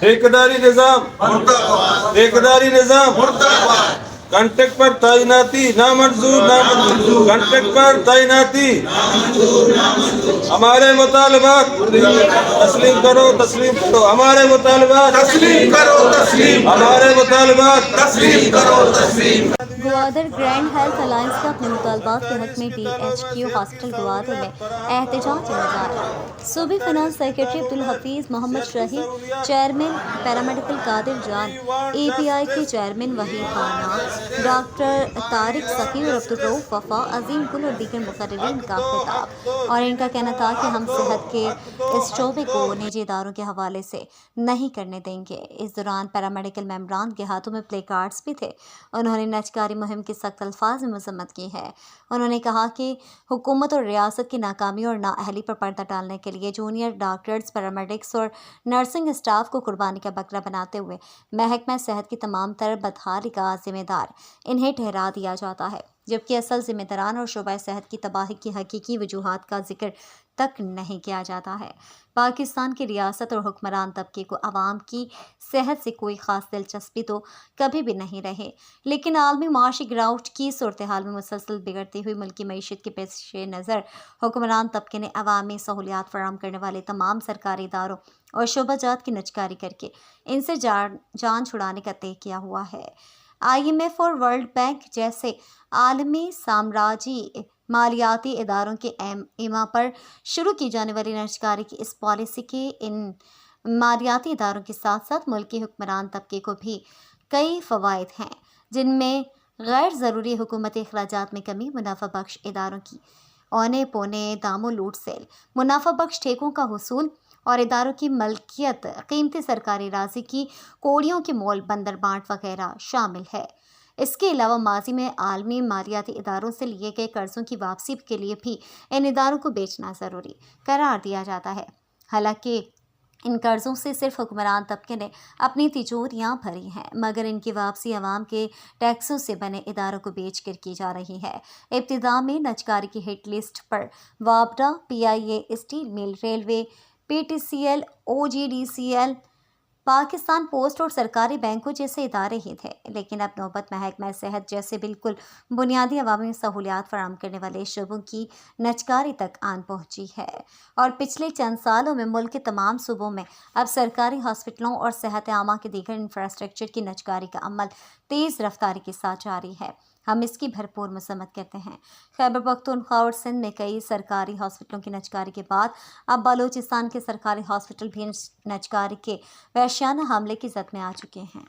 ठेकेदारी निजाम मुर्दाबाद, ठेकेदारी निजाम मुर्दाबाद, कॉन्ट्रैक्ट पर तैनाती नामंजूर नामंजूर कॉन्ट्रैक्ट पर तैनाती हमारे मुतालबात तस्लीम करो हमारे मुतालबात तस्लीम करो, तस्लीम, हमारे मुतालबात तस्लीम करो, तस्लीम। ग्वादर ग्रैंड हेल्थ अलायंस का अपने मुतालबात के हक में BHQ हॉस्पिटल ग्वादर में एहतजाज मुजाहरा। सूबी फाइनेंस सेक्रेटरी अब्दुल हफीज मोहम्मद शहीद, चेयरमैन पैरामेडिकल कादिर जान, API के चेयरमैन वहीद खाना, डॉक्टर तारिक सकी और अब्दुल रऊफ वफा, अजीम गुल और दीगर मुकर्रिरीन का खिताब। और इनका कहना था कि हम सेहत के इस शोबे को निजी इदारों के हवाले से नहीं करने देंगे। इस दौरान पैरामेडिकल मेंबरान के हाथों में प्ले कार्ड्स भी थे। उन्होंने नजकारी मुहिम की सख्त अल्फाज में मजम्मत की है। उन्होंने कहा कि हुकूमत और रियासत की नाकामी और नाअहली पर पर्दा डालने के लिए जूनियर डॉक्टर्स, पैरामेडिक्स और नर्सिंग स्टाफ को कुर्बानी का बकरा बनाते हुए महकमा सेहत की तमाम तर बदहाली का जिम्मेदार इन्हें ठहरा दिया जाता है, जबकि असल जिम्मेदारान और शोबा सेहत की तबाही की हकीकी वजूहात का जिक्र तक नहीं किया जाता है। पाकिस्तान की रियासत और हुक्मरान तबके को आवाम की सेहत से कोई ख़ास दिलचस्पी तो कभी भी नहीं रहे, लेकिन आलमी माशी गिरावट की सूरत हाल में मुसलसल बिगड़ती हुई मुल्की मईशत के पेश नज़र हुक्मरान तबके ने अवामी सहूलियात फराहम करने वाले तमाम सरकारी इदारों और शोबाजात की नजकारी करके इनसे जान छुड़ाने का तय किया हुआ है। IMF और वर्ल्ड बैंक जैसे आलमी साम्राज्य मालियाती इदारों के इमा पर शुरू की जाने वाली नजकारी की इस पॉलिसी के इन मालियाती इदारों के साथ साथ मुल्की हुक्मरान तबके को भी कई फ़वाइद हैं, जिनमें गैर ज़रूरी हुकूमती अखराजात में कमी, मुनाफा बख्श इदारों की औने पौने दामों लूट सेल, मुनाफा बख्श ठेकों का हुसूल और इदारों की मलकियत, कीमती सरकारी राजी की कोड़ियों के मोल बंदर बांट वगैरह शामिल है। इसके अलावा माजी में आलमी मालियाती इदारों से लिए गए कर्ज़ों की वापसी के लिए भी इन इदारों को बेचना ज़रूरी करार दिया जाता है। हालांकि इन कर्ज़ों से सिर्फ हुक्मरान तबके ने अपनी तिजोरियाँ भरी हैं, मगर इनकी वापसी अवाम के टैक्सों से बने इदारों को बेच कर की जा रही है। इब्तिदा में नजकारी की हिट लिस्ट पर वापडा, PIA, steel mill, railway, PTCL, OGDCL, Pakistan post और सरकारी बैंकों जैसे इदारे ही थे, लेकिन अब नौबत महकमा सेहत जैसे बिल्कुल बुनियादी अवामी सहूलियात फराहम करने वाले शोबों की नजकारी तक आन पहुंची है। और पिछले चंद सालों में मुल्क के तमाम सूबों में अब सरकारी हॉस्पिटलों और सेहत आमा के दीगर इंफ्रास्ट्रक्चर की नजकारी का अमल तेज़ रफ्तारी के साथ जारी है। हम इसकी भरपूर मसम्मत करते हैं। खैबर पख्तूनख्वा और सिंध में कई सरकारी हॉस्पिटलों की नजकारी के बाद अब बलूचिस्तान के सरकारी हॉस्पिटल भी नजकारी के वहशियाना हमले की जद में आ चुके हैं।